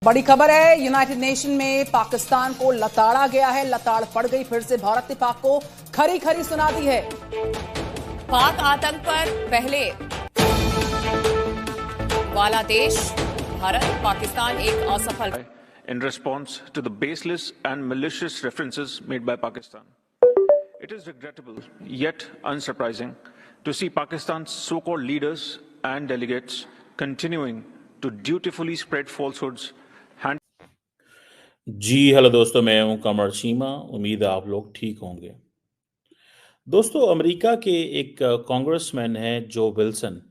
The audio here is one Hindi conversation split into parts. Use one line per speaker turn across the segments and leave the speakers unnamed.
बड़ी खबर है, यूनाइटेड नेशन में पाकिस्तान को लताड़ा गया है। लताड़ पड़ गई, फिर से भारत ने पाक को खरी खरी सुना दी है।
पाक आतंक पर पहले वाला देश भारत, पाकिस्तान एक असफल।
In response to the baseless and malicious references made by Pakistan, it is regrettable yet unsurprising to see Pakistan's so-called leaders and delegates continuing to dutifully spread falsehoods.
जी हेलो दोस्तों, मैं हूं कमर चीमा। उम्मीद है आप लोग ठीक होंगे। दोस्तों, अमेरिका के एक कांग्रेसमैन हैं जो विल्सन।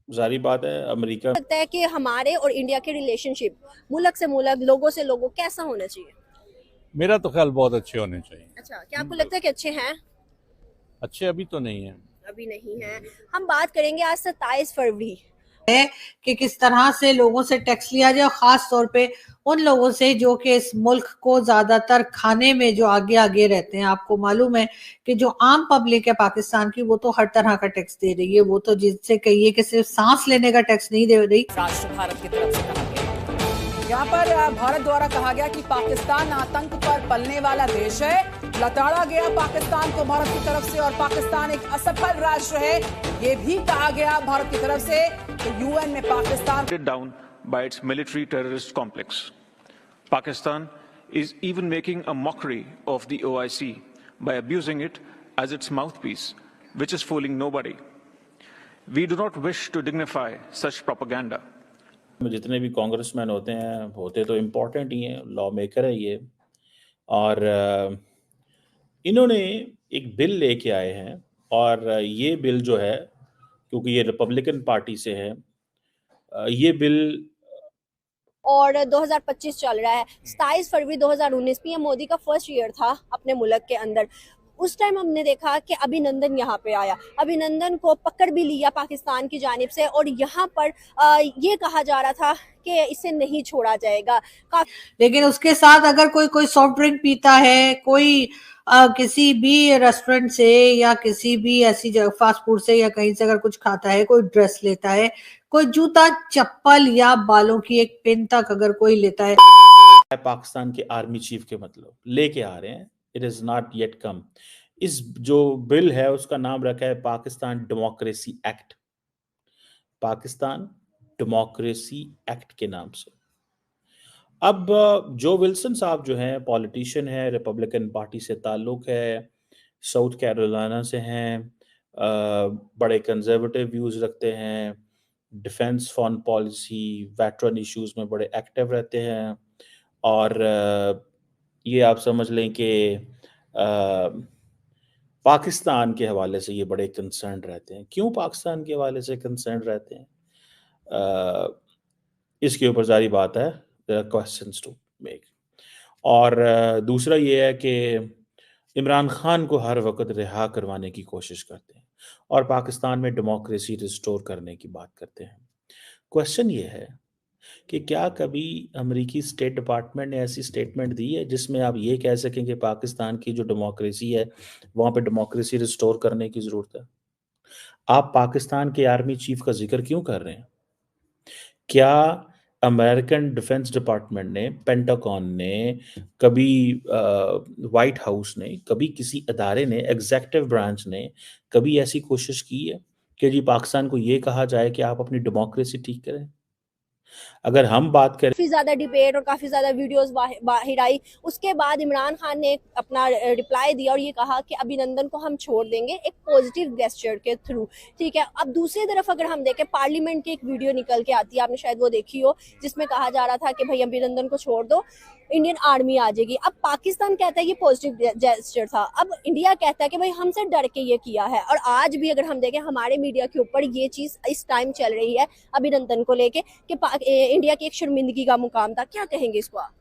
जारी बात है, अमेरिका
लगता है कि हमारे और इंडिया के रिलेशनशिप मुल्क से मुल्क, लोगों से लोगों कैसा होना चाहिए?
मेरा तो ख्याल बहुत अच्छे होने चाहिए।
अच्छा, क्या आपको लगता है कि अच्छे हैं?
अच्छे अभी तो नहीं है।
अभी नहीं है। हम बात करेंगे आज 27 फरवरी
है कि किस तरह से लोगों से टैक्स लिया जाए, खास तौर पे उन लोगों से जो कि इस मुल्क को ज्यादातर खाने में जो आगे आगे रहते हैं। आपको मालूम है कि जो आम पब्लिक है पाकिस्तान की, वो तो हर तरह का टैक्स दे रही है। वो तो जिससे कहिए कि सिर्फ सांस लेने का टैक्स नहीं दे रही।
राष्ट्र भारत की तरफ से कहा गया।
यहाँ पर भारत द्वारा कहा गया कि पाकिस्तान आतंक पर पलने वाला देश है। लताड़ा गया पाकिस्तान को भारत की तरफ से, और पाकिस्तान एक असफल राष्ट्र है, ये भी कहा गया भारत की तरफ से। तो यूएन में Pakistan
Down by its military terrorist complex. Pakistan is even making a mockery of the OIC by abusing it as its mouthpiece, which is fooling nobody. We do not wish to dignify such propaganda.
जितने भी कांग्रेसमैन होते तो इम्पोर्टेंट ही हैं, लॉ मेकर है ये। और इन्होंने एक बिल लेके आए हैं, और ये बिल जो है, क्योंकि ये रिपब्लिकन पार्टी से है, ये बिल
और 2025 चल रहा है। 27 फरवरी 2019 पीएम मोदी का फर्स्ट ईयर था अपने मुल्क के अंदर। उस टाइम हमने देखा कि अभिनंदन यहाँ पे आया, अभिनंदन को पकड़ भी लिया पाकिस्तान की जानिब से, और यहाँ पर ये कहा जा रहा था कि इसे नहीं छोड़ा जाएगा।
लेकिन उसके साथ अगर कोई सॉफ्ट ड्रिंक पीता है, कोई किसी भी रेस्टोरेंट से या किसी भी ऐसी जगह फास्ट फूड से या कहीं से अगर कुछ खाता है, कोई ड्रेस लेता है, कोई जूता चप्पल या बालों की एक पिन तक अगर कोई लेता है,
पाकिस्तान के आर्मी चीफ के मतलब लेके आ रहे हैं। इट इज नॉट येट कम। इस जो बिल है उसका नाम रखा है Pakistan democracy act, Pakistan democracy act के नाम से। अब जो विल्सन साहब जो हैं, पॉलिटिशियन है, रिपब्लिकन पार्टी से ताल्लुक है, साउथ कैरोलिना से हैं, बड़े कंजर्वेटिव व्यूज रखते हैं, defence foreign policy, veteran issues में बड़े एक्टिव रहते हैं। और ये आप समझ लें कि पाकिस्तान के हवाले से ये बड़े कंसर्न रहते हैं। क्यों पाकिस्तान के हवाले से कंसर्न रहते हैं, इसके ऊपर जारी बात है, क्वेश्चंस टू मेक। और दूसरा ये है कि इमरान खान को हर वक्त रिहा करवाने की कोशिश करते हैं और पाकिस्तान में डेमोक्रेसी रिस्टोर करने की बात करते हैं। क्वेश्चन ये है कि क्या कभी अमेरिकी स्टेट डिपार्टमेंट ने ऐसी स्टेटमेंट दी है जिसमें आप ये कह सकें कि पाकिस्तान की जो डेमोक्रेसी है वहाँ पे डेमोक्रेसी रिस्टोर करने की ज़रूरत है? आप पाकिस्तान के आर्मी चीफ का जिक्र क्यों कर रहे हैं? क्या अमेरिकन डिफेंस डिपार्टमेंट ने, पेंटागन ने, कभी वाइट हाउस ने, कभी किसी अदारे ने, एग्जीक्यूटिव ब्रांच ने कभी ऐसी कोशिश की है कि जी पाकिस्तान को ये कहा जाए कि आप अपनी डेमोक्रेसी ठीक करें? अगर हम बात करें,
काफी ज्यादा डिबेट और काफी ज्यादा वीडियोस बाहर आई। उसके बाद इमरान खान ने अपना रिप्लाई दिया और ये कहा कि अभिनंदन को हम छोड़ देंगे एक पॉजिटिव गेस्चर के थ्रू। ठीक है, अब दूसरी तरफ अगर हम देखें, पार्लियामेंट की एक वीडियो निकल के आती है, आपने शायद वो देखी हो, जिसमें कहा जा रहा था कि भाई अभिनंदन को छोड़ दो, इंडियन आर्मी आ जाएगी। अब पाकिस्तान कहता है ये पॉजिटिव जेस्चर था, अब इंडिया कहता है कि भाई हमसे डर के ये किया है। और आज भी अगर हम देखें हमारे मीडिया के ऊपर ये चीज इस टाइम चल रही है अभिनंदन को लेके कि इंडिया की एक शर्मिंदगी का मुकाम था। क्या कहेंगे इसको आप?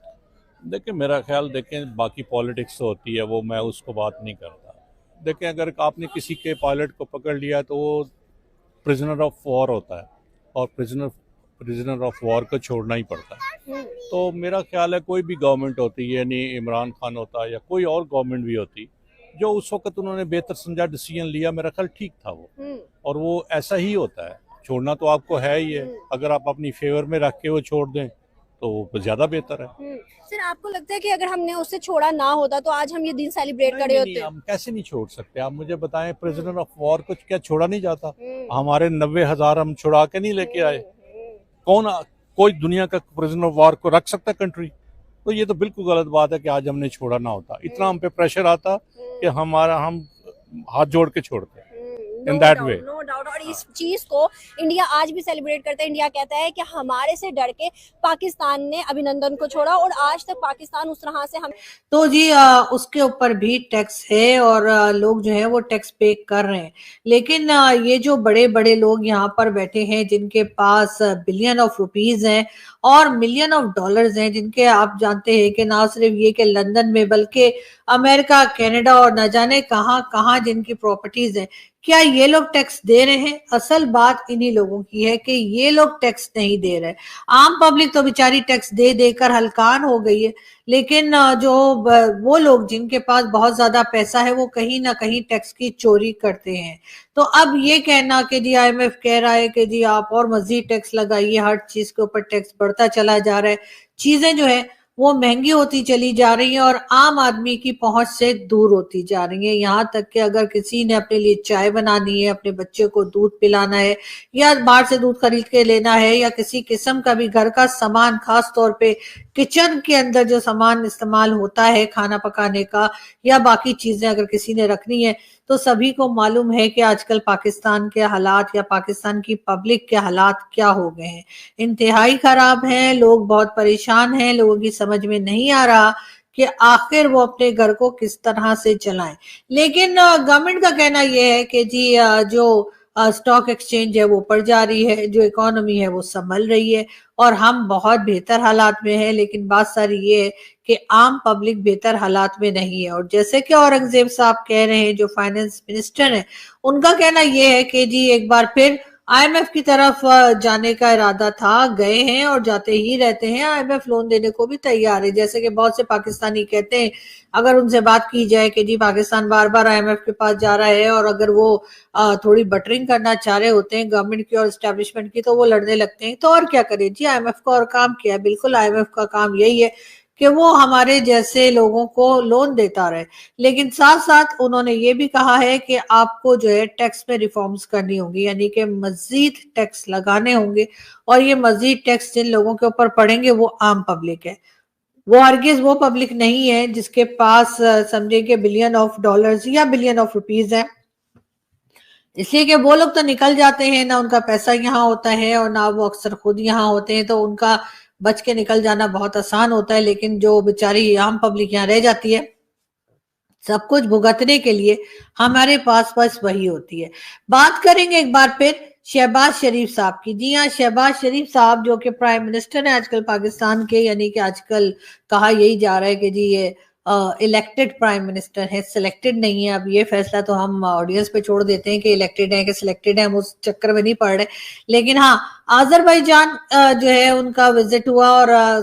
देखिए, मेरा ख्याल, देखें बाकी पॉलिटिक्स होती है, वो मैं उसको बात नहीं करता। देखें, अगर आपने किसी के पायलट को पकड़ लिया तो वो प्रिजनर ऑफ वॉर होता है, और प्रिजनर ऑफ वॉर को छोड़ना ही पड़ता है। तो मेरा ख्याल है कोई भी गवर्नमेंट होती है, यानी इमरान खान होता है या कोई और गवर्नमेंट भी होती, जो उस वक्त उन्होंने बेहतर समझा डिसीजन लिया, मेरा ख्याल ठीक था वो, और वो ऐसा ही होता है छोड़ना तो आपको है ही है, अगर आप अपनी फेवर में रख के वो छोड़ दें तो ज्यादा बेहतर है।
सर आपको लगता है कि अगर हमने उससे छोड़ा ना होता तो आज हम ये दिन सेलिब्रेट कर रहे होते?
हम कैसे नहीं छोड़ सकते, आप मुझे बताएं, प्रिजनर ऑफ वॉर को क्या छोड़ा नहीं जाता? हमारे 90,000 हम छुड़ा के नहीं लेके आए। कोई दुनिया का प्रिजनर ऑफ वॉर को रख सकता कंट्री? तो ये तो बिल्कुल गलत बात है कि आज हमने छोड़ा ना होता। इतना हम पे प्रेशर आता कि हम हाथ जोड़ के छोड़ते in that way.
No doubt. और इस चीज को इंडिया आज भी सेलिब्रेट करता है। इंडिया कहता है कि हमारे से डर के पाकिस्तान ने अभिनंदन को छोड़ा और आज तक पाकिस्तान उस तरह से हम
तो जी उसके ऊपर भी टैक्स है और लोग जो है वो टैक्स पे कर रहे हैं। लेकिन ये जो बड़े बड़े लोग यहाँ पर बैठे हैं जिनके पास बिलियन ऑफ रुपीज हैं और मिलियन ऑफ डॉलर्स हैं, जिनके आप जानते हैं कि ना सिर्फ ये कि लंदन में बल्कि अमेरिका, कनाडा और न जाने कहां कहां जिनकी प्रॉपर्टीज हैं, क्या ये लोग टैक्स दे रहे हैं? असल बात इन्हीं लोगों की है कि ये लोग टैक्स नहीं दे रहे। आम पब्लिक तो बेचारी टैक्स दे देकर हलकान हो गई है, लेकिन जो वो लोग जिनके पास बहुत ज्यादा पैसा है वो कहीं ना कहीं टैक्स की चोरी करते हैं। तो अब ये कहना कि जी IMF कह रहा है कि जी आप और मजीद टैक्स लगाइए, हर चीज के ऊपर टैक्स बढ़ता चला जा रहा है, चीजें जो है वो महंगी होती चली जा रही है और आम आदमी की पहुंच से दूर होती जा रही है। यहाँ तक कि अगर किसी ने अपने लिए चाय बनानी है, अपने बच्चे को दूध पिलाना है या बाहर से दूध खरीद के लेना है या किसी किस्म का भी घर का सामान, खास तौर पे किचन के अंदर जो सामान इस्तेमाल होता है खाना पकाने का या बाकी चीजें अगर किसी ने रखनी है, तो सभी को मालूम है कि आजकल पाकिस्तान के हालात या पाकिस्तान की पब्लिक के हालात क्या हो गए हैं। इंतहाई खराब हैं, लोग बहुत परेशान हैं, लोगों की समझ में नहीं आ रहा कि आखिर वो अपने घर को किस तरह से चलाएं। लेकिन गवर्नमेंट का कहना यह है कि जी जो स्टॉक एक्सचेंज है वो ऊपर जा रही है, जो इकोनॉमी है वो संभल रही है और हम बहुत बेहतर हालात में हैं। लेकिन बात सारी ये है कि आम पब्लिक बेहतर हालात में नहीं है। और जैसे कि औरंगजेब साहब कह रहे हैं, जो फाइनेंस मिनिस्टर हैं, उनका कहना यह है कि जी एक बार फिर IMF की तरफ जाने का इरादा था, गए हैं और जाते ही रहते हैं। IMF लोन देने को भी तैयार है। जैसे कि बहुत से पाकिस्तानी कहते हैं, अगर उनसे बात की जाए कि जी पाकिस्तान बार बार IMF के पास जा रहा है और अगर वो थोड़ी बटरिंग करना चाह रहे होते हैं गवर्नमेंट की और एस्टेब्लिशमेंट की, तो वो लड़ने लगते हैं। तो और क्या करे जी, IMF का और काम किया है? बिल्कुल IMF का काम यही है कि वो हमारे जैसे लोगों को लोन देता रहे। लेकिन साथ साथ उन्होंने ये भी कहा है कि आपको जो है टैक्स में रिफॉर्म्स करनी होंगी, यानी कि मजीद टैक्स लगाने होंगे और ये मजीद टैक्स जिन लोगों के ऊपर पड़ेंगे वो आम पब्लिक है। वो हरगिज वो पब्लिक नहीं है जिसके पास समझे कि बिलियन ऑफ डॉलर्स या बिलियन ऑफ रुपीज है। इसलिए कि वो लोग तो निकल जाते हैं, ना उनका पैसा यहाँ होता है और ना वो अक्सर खुद यहाँ होते हैं, तो उनका बच के निकल जाना बहुत आसान होता है। लेकिन जो बेचारी आम पब्लिक यहाँ रह जाती है, सब कुछ भुगतने के लिए हमारे पास बस वही होती है। बात करेंगे एक बार फिर शहबाज शरीफ साहब की। जी हाँ, शहबाज शरीफ साहब जो कि प्राइम मिनिस्टर है आजकल पाकिस्तान के, यानी कि आजकल कहा यही जा रहा है कि जी ये इलेक्टेड प्राइम मिनिस्टर है, सिलेक्टेड नहीं है। अब ये फैसला तो हम ऑडियंस पे छोड़ देते हैं कि इलेक्टेड है कि सिलेक्टेड है, हम उस चक्कर में नहीं पड़ रहे। लेकिन हाँ, अजरबैजान जो है उनका विजिट हुआ और